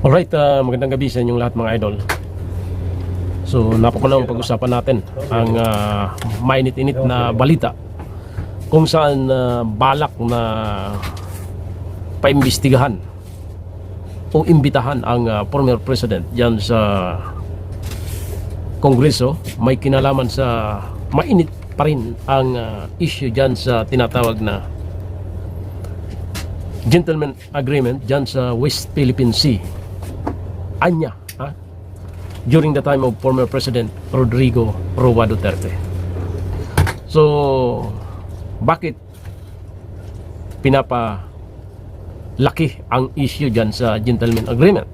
Alright, magandang gabi sa inyong lahat mga idol. So napakunang pag-usapan natin ang mainit-init na balita kung saan balak na paimbestigahan o imbitahan ang former president dyan sa Kongreso. May kinalaman sa mainit pa rin ang issue dyan sa tinatawag na gentleman agreement dyan sa West Philippine Sea, Anya, during the time of former President Rodrigo Roa Duterte. So, bakit pinapalaki ang issue dyan sa gentleman agreement?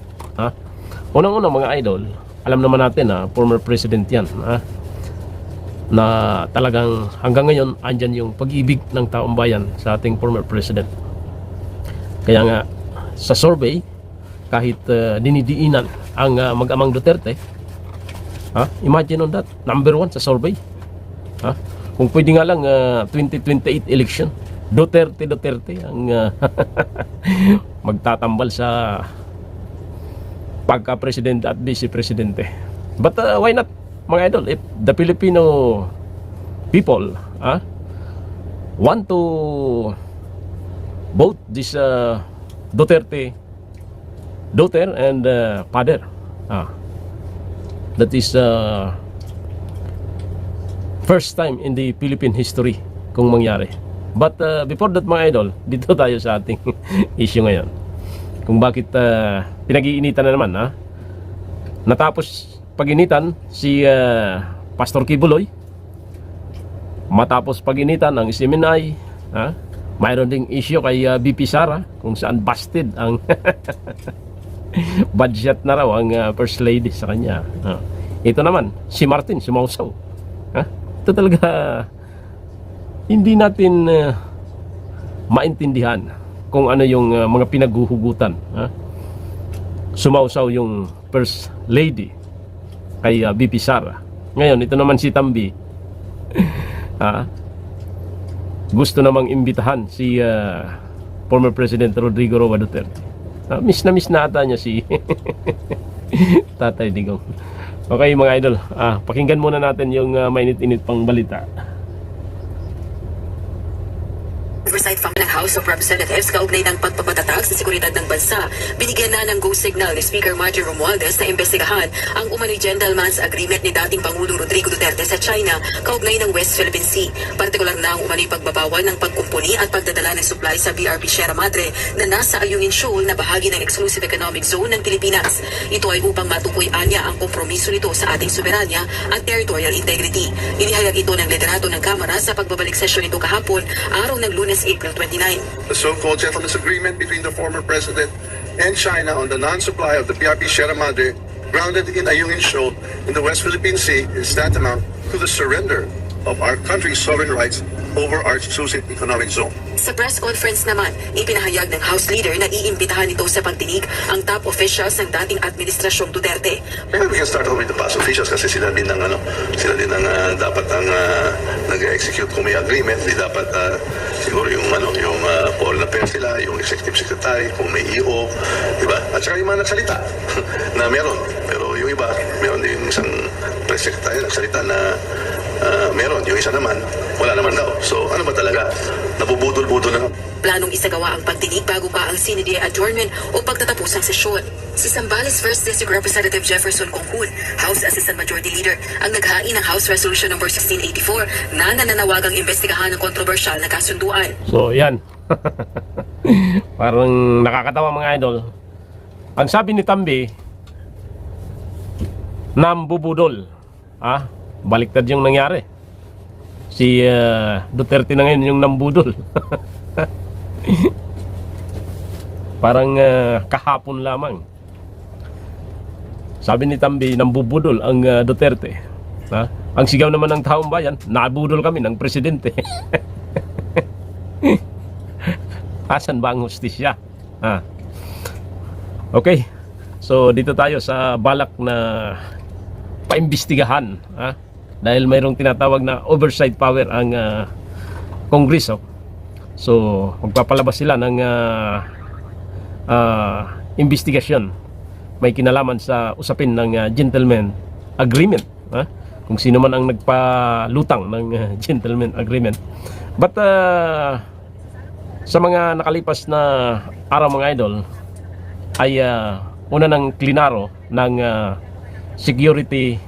Unang-unang mga idol, alam naman natin na former president yan, na talagang hanggang ngayon andyan yung pag-ibig ng taong bayan sa ating former president. Kaya nga sa survey, kahit dinidiinan ang mag-amang Duterte, imagine on that, number 1 sa survey. Kung pwede nga lang 2028 election, Duterte ang magtatambal sa pagka-presidente at vice-presidente. But why not, mga idol, if the Filipino people want to vote this Duterte daughter and father, that is first time in the Philippine history kung mangyari. But before that mga idol, dito tayo sa ating issue ngayon, kung bakit pinag-iinitan na naman. Natapos pag-initan si Pastor Kibuloy, matapos pag-initan ang SMNI, mayroon ding issue kay BP Sara kung saan busted ang budget na raw ang first lady sa kanya. Ito naman si Martin sumausaw. Ito talaga hindi natin maintindihan kung ano yung mga pinaghuhugutan. Sumausaw yung first lady kay BP Sara. Ngayon ito naman si Tambi, gusto namang imbitahan si former President Rodrigo Roa Duterte. Miss na ata niya si Tatay Digong. Okay mga idol, pakinggan muna natin yung mainit-init pang balita. Oversight Fund ng House of Representatives kaugnay ng pagpapatatag sa seguridad ng bansa, binigyan na ng go signal ni Speaker Martin Romualdez na imbestigahan ang umano'y gentleman's agreement ni dating Pangulong Rodrigo Duterte sa China kaugnay ng West Philippine Sea. Partikular na ang umano'y pagbabawal ng pagkumpuni at pagdadala ng supply sa BRP Sierra Madre na nasa Ayungin Shoal na bahagi ng Exclusive Economic Zone ng Pilipinas. Ito ay upang matukoy anya ang kompromiso nito sa ating soberanya at territorial integrity. Inihayag ito ng liderato ng Kamara sa pagbabalik sesyon nito kahapon, araw ng Lunes, April 29. The so-called gentleman's agreement between the former president and China on the non-supply of the PRP Sierra Madre, grounded in Ayungin Shoal in the West Philippine Sea, is tantamount to the surrender of our country's sovereign rights over our exclusive economic zone. Sa press conference naman, ipinahayag ng House Leader na iimbitahan ito sa pagdinig ang top officials ng dating administrasyong Duterte. Maybe we can start off with the past officials kasi sila din ang dapat ang nag-execute kung may agreement, di dapat siguro yung foreign affairs nila, yung executive secretary, kung may EO, di ba? At saka yung mga nagsalita na meron, pero yung iba, meron din isang press secretary nagsalita na meron, yung isa naman wala naman daw. So ano ba talaga? Nabubudol-budol na. Planong isagawa ang pagdinig bago pa ang CND adjournment o pagtatapos ng sesyon. Si Zambales 1st District Representative Jefferson Conjun, House Assistant Majority Leader, ang naghain ng House Resolution No. 1684 na nananawagang imbestigahan ng kontrobersyal na kasunduan. So yan. Parang nakakatawa mga idol. Ang sabi ni Tambi, nambubudol. Baliktad yung nangyari. Si Duterte na ngayon yung nambudol. Parang kahapon lamang. Sabi ni Tambi, nambubudol ang Duterte. Ang sigaw naman ng taong bayan, nabudol kami ng presidente. Asan ba ang hustisya? Okay. So dito tayo sa balak na paimbestigahan, dahil mayroong tinatawag na oversight power ang Kongreso. So magpapalabas sila ng investigasyon may kinalaman sa usapin ng gentleman agreement, kung sino man ang nagpalutang ng gentleman agreement. But sa mga nakalipas na araw mga idol ay una ng klinaro ng security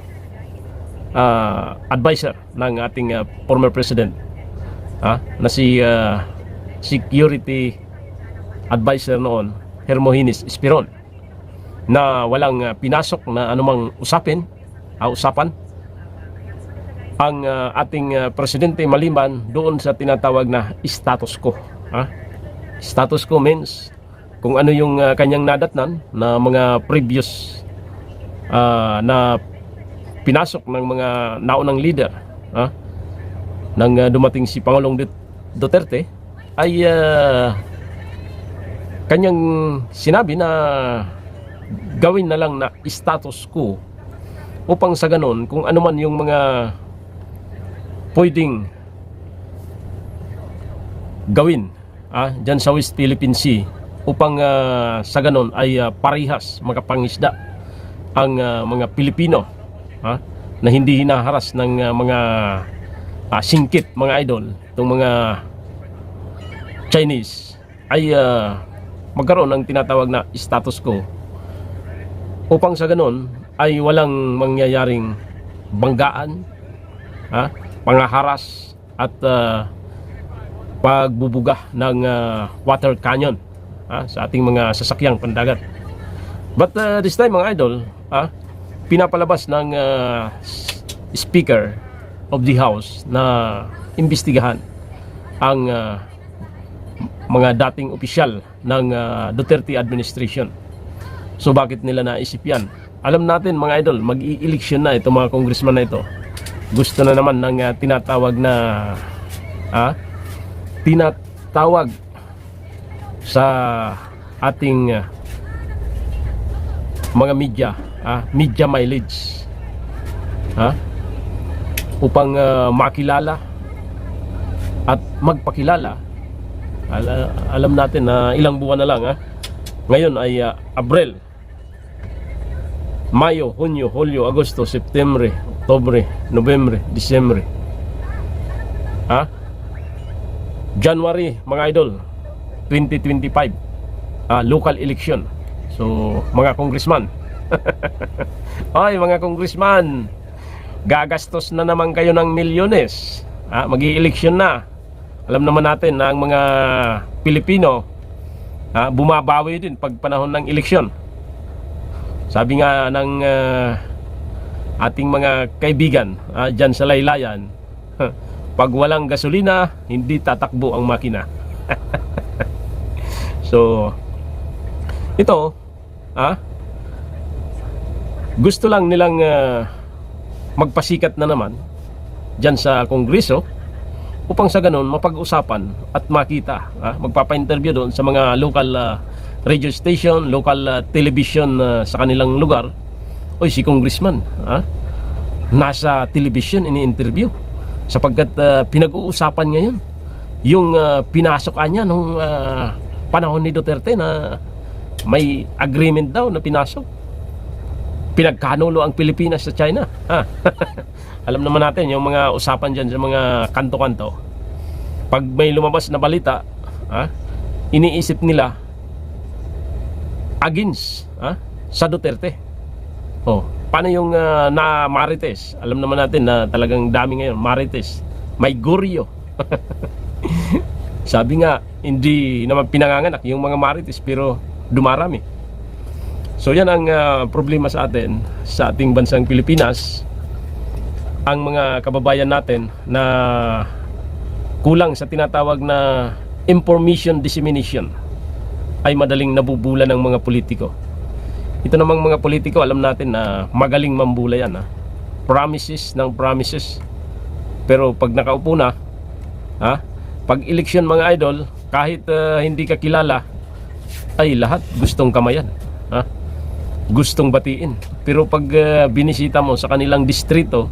advisor ng ating former president, na si security advisor noon Hermogenes Esperon, na walang pinasok na anumang usapan ang ating presidente maliban doon sa tinatawag na status quo. Status quo means kung ano yung kanyang nadatnan na mga previous na pinasok ng mga naunang leader nang dumating si Pangulong Duterte ay kanyang sinabi na gawin na lang na status quo upang sa ganon kung ano man yung mga pwedeng gawin dyan sa West Philippine Sea upang sa ganon ay parihas makapangisda ang mga Pilipino na hindi hinaharas ng mga singkit mga idol, itong mga Chinese ay magkaroon ng tinatawag na status quo upang sa ganon ay walang mangyayaring banggaan, pangaharas at pagbubuga ng water canyon sa ating mga sasakyang pandagat. But this time mga idol, pinapalabas ng Speaker of the House na imbestigahan ang mga dating opisyal ng Duterte administration. So bakit nila naisip yan? Alam natin mga idol, mag-i-election na itong mga congressman na ito. Gusto na naman ng tinatawag sa ating mga media mileage upang makilala at magpakilala. Alam natin na ilang buwan na lang ngayon ay Abril, Mayo, Hunyo, Hulyo, Agosto, Septembre, Oktubre, Nobyembre, Disyembre, January mga idol 2025, local election. So mga congressman ay mga congressman, gagastos na naman kayo ng milyones, magi-eleksyon na. Alam naman natin na ang mga Pilipino bumabawi din pag panahon ng eleksyon. Sabi nga ng ating mga kaibigan dyan sa laylayan, pag walang gasolina, hindi tatakbo ang makina. So ito, gusto lang nilang magpasikat na naman dyan sa Kongreso upang sa ganun mapag-usapan at makita. Magpapa-interview doon sa mga local radio station, local television sa kanilang lugar. Oy, si congressman nasa television ini-interview sapagkat pinag-uusapan ngayon yung pinasok niya nung panahon ni Duterte na may agreement daw na pinasok. Pinagkanulo ang Pilipinas sa China. Alam naman natin yung mga usapan dyan sa mga kanto-kanto. Pag may lumabas na balita, iniisip nila against sa Duterte. Paano yung na Marites? Alam naman natin na talagang dami ngayon Marites. May Goryeo. Sabi nga, hindi naman pinanganganak yung mga Marites pero dumarami. So yan ang problema sa atin, sa ating bansang Pilipinas. Ang mga kababayan natin na kulang sa tinatawag na information dissemination ay madaling nabubula ng mga politiko. Ito namang mga politiko, alam natin na magaling mambula yan. Promises ng promises. Pero pag nakaupo na, pag eleksyon mga idol, kahit hindi ka kilala, ay lahat gustong kamayan, gustong batiin. Pero pag binisita mo sa kanilang distrito,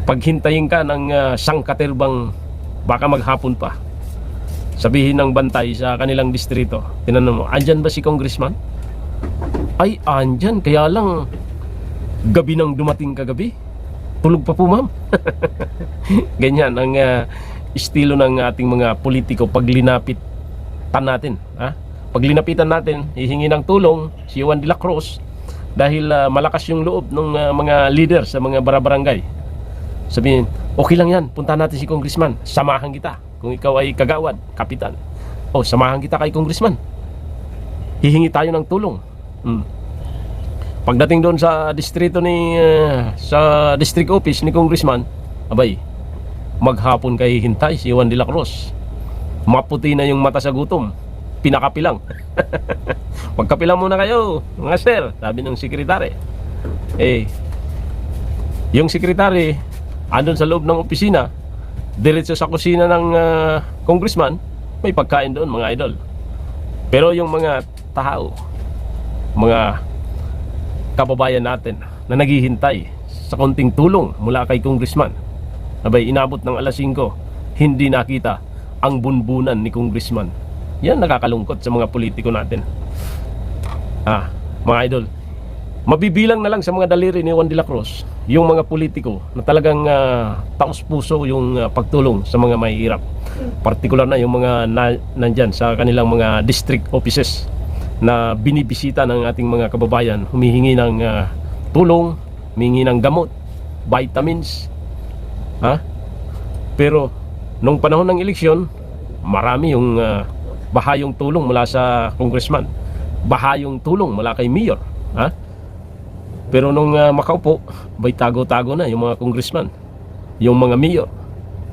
paghintayin ka ng sangkaterbang baka maghapon pa, sabihin ng bantay sa kanilang distrito, tinanong mo, andyan ba si congressman? ay andyan, kaya lang gabi nang dumating kagabi, tulog pa po ma'am. Ganyan ang estilo ng ating mga politiko pag linapitan natin, ha? Pag linapitan natin, hihingi ng tulong si Juan de la Cruz dahil malakas yung loob ng mga leader sa mga barangay. Sabihin, okay lang yan, punta natin si congressman, samahan kita. Kung ikaw ay kagawad, kapitan, samahan kita kay congressman, hihingi tayo ng tulong. Pagdating doon sa distrito sa district office ni congressman, abay, maghapon kay hintay si Juan de la Cruz. Maputi na yung mata sa gutom, pinakapilang. Magkapilang muna kayo mga sir, sabi ng sekretary. Yung sekretary andun sa loob ng opisina, diretso sa kusina ng congressman, may pagkain doon mga idol. Pero yung mga tao, mga kababayan natin na naghihintay sa konting tulong mula kay congressman, abay inabot ng alas 5, hindi nakita ang bunbunan ni congressman. Yan nakakalungkot sa mga politiko natin. Mga idol, mabibilang na lang sa mga daliri ni Juan de la Cruz yung mga politiko na talagang taos puso yung pagtulong sa mga mahihirap. Partikular na yung mga nandyan sa kanilang mga district offices na binibisita ng ating mga kababayan, humihingi ng tulong, humihingi ng gamot, vitamins. Pero nung panahon ng eleksyon, marami yung bahayong tulong mula sa congressman, bahayong tulong mula kay mayor. Pero nung makaupo, bay tago-tago na yung mga congressman, yung mga mayor,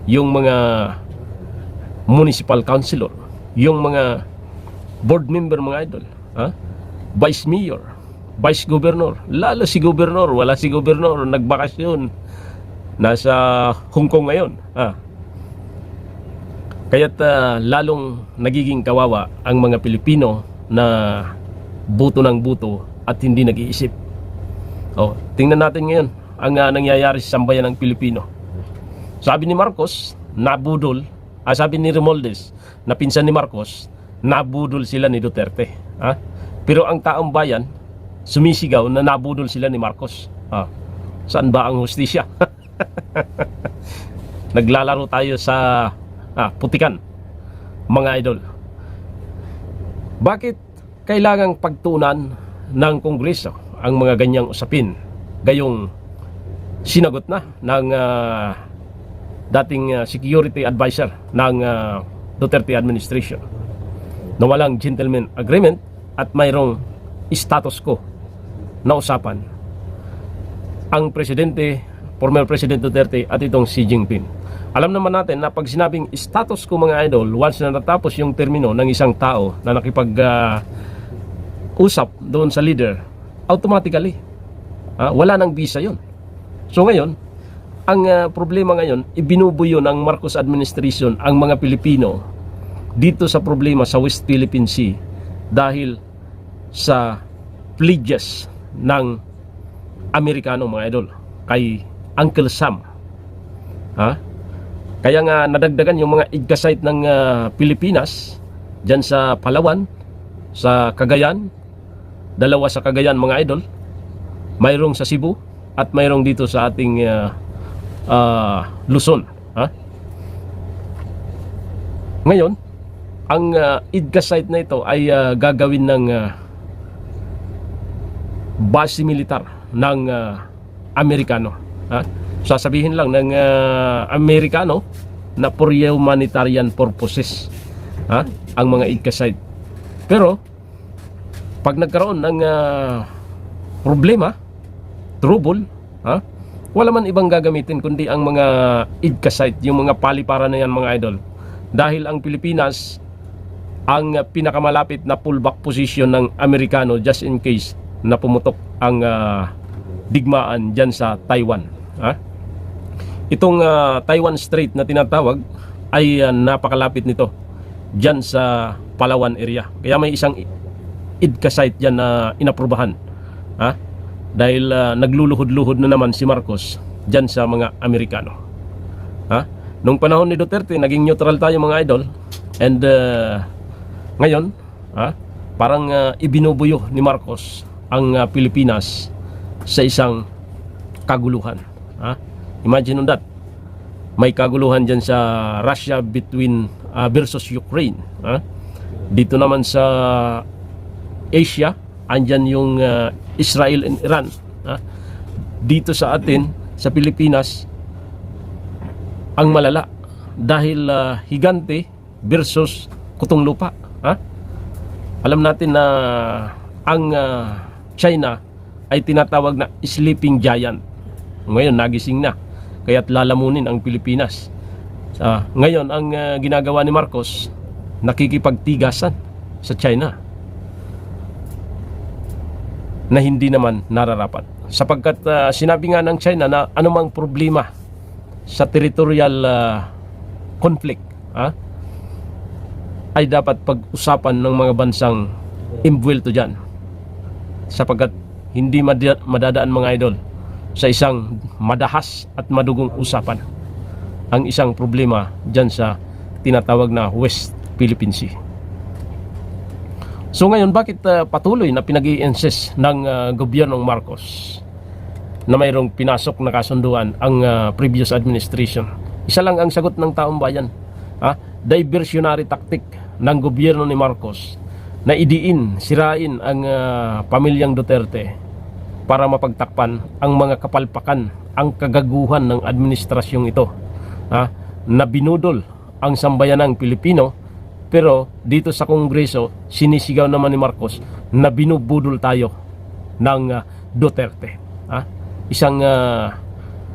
yung mga municipal councilor, yung mga board member mga idol, vice mayor, vice governor, lalo si governor, wala si governor, nagbakasyon, nasa Hong Kong ngayon. Kaya't lalong nagiging kawawa ang mga Pilipino na buto ng buto at hindi nag-iisip. Tingnan natin ngayon ang nangyayari sa sambayan ng Pilipino. Sabi ni Marcos, nabudol. Sabi ni Romualdez, na pinsan ni Marcos, nabudol sila ni Duterte. Pero ang taong bayan, sumisigaw na nabudol sila ni Marcos. Saan ba ang hustisya? Naglalaro tayo sa putikan, mga idol. Bakit kailangang pagtuunan ng Kongreso ang mga ganyang usapin? Gayong sinagot na ng dating security advisor ng Duterte administration na walang gentleman agreement at mayroong status quo na usapan ang presidente, former President Duterte at itong Xi Jinping. Alam naman natin na pag sinabing status quo mga idol, once na natapos yung termino ng isang tao na nakipag-usap doon sa leader, automatically wala nang visa yon. So ngayon, ang problema ngayon, ibinubuyo ng Marcos administration ang mga Pilipino dito sa problema sa West Philippine Sea dahil sa pledges ng Amerikano mga idol kay Uncle Sam. Kaya nga nadagdagan yung mga igkasite ng Pilipinas dyan sa Palawan, sa Cagayan, dalawa sa Cagayan mga idol, mayroong sa Cebu at mayroong dito sa ating Luzon. Ngayon, ang igkasite na ito ay gagawin ng base militar ng Amerikano. Sasabihin lang ng Amerikano na for humanitarian purposes ang mga igkasite. Pero pag nagkaroon ng problema, trouble, wala man ibang gagamitin kundi ang mga igkasite, yung mga palipara na yan mga idol. Dahil ang Pilipinas ang pinakamalapit na pullback position ng Amerikano just in case na pumutok ang digmaan dyan sa Taiwan. Itong Taiwan Strait na tinatawag ay napakalapit nito dyan sa Palawan area. Kaya may isang igkasite dyan na inaprubahan. Dahil nagluluhod-luhod na naman si Marcos dyan sa mga Amerikano. Nung panahon ni Duterte, naging neutral tayo mga idol. And ngayon, parang ibinubuyo ni Marcos ang Pilipinas sa isang kaguluhan. Imagine on that. May kaguluhan dyan sa Russia versus Ukraine. Dito naman sa Asia, andyan yung Israel and Iran. Dito sa atin, sa Pilipinas, ang malala dahil higante versus kutong lupa. Alam natin na ang China ay tinatawag na sleeping giant. Ngayon nagising na, kaya't lalamunin ang Pilipinas. Ngayon ang ginagawa ni Marcos, nakikipagtigasan sa China na hindi naman nararapat, sapagkat sinabi nga ng China na anumang problema sa territorial conflict ay dapat pag-usapan ng mga bansang imbuelto dyan, sapagkat hindi madadaan mga idol sa isang madahas at madugong usapan ang isang problema dyan sa tinatawag na West Philippine Sea. So ngayon, bakit patuloy na pinag-i-insist ng gobyernong Marcos na mayroong pinasok na kasunduan ang previous administration? Isa lang ang sagot ng taong bayan. Diversionary tactic ng gobyerno ni Marcos na idiin, sirain ang pamilyang Duterte para mapagtakpan ang mga kapalpakan, ang kagaguhan ng administrasyong ito, na binudol ang sambayanang Pilipino. Pero dito sa Kongreso, sinisigaw naman ni Marcos na binubudol tayo ng Duterte. Isang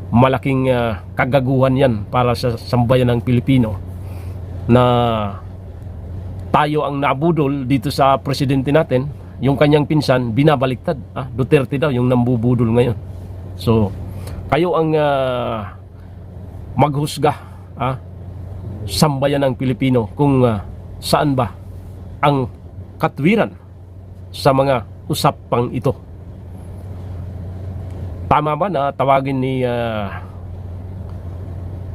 malaking kagaguhan yan para sa sambayanang Pilipino, na tayo ang nabudol dito sa presidente natin, yung kanyang pinsan binabaliktad. Duterte daw yung nambubudol ngayon. So kayo ang maghusga, sambayanang Pilipino, kung saan ba ang katwiran sa mga usapang ito. Tama ba na tawagin ni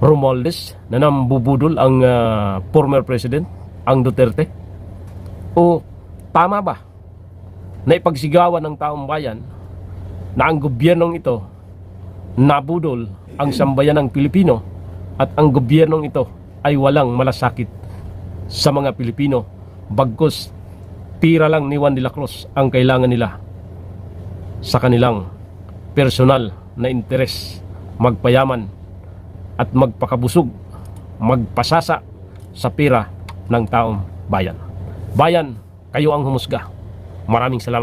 Romualdez na nambubudol ang former president, ang Duterte? O tama ba na ipagsigawan ng taong bayan na ang gobyernong ito nabudol ang sambayanang Pilipino at ang gobyernong ito ay walang malasakit sa mga Pilipino, bagkus pira lang ni Juan de la Cruz ang kailangan nila sa kanilang personal na interes, magpayaman at magpakabusog, magpasasa sa pira ng taong bayan. Bayan, kayo ang humusga. Maraming salamat.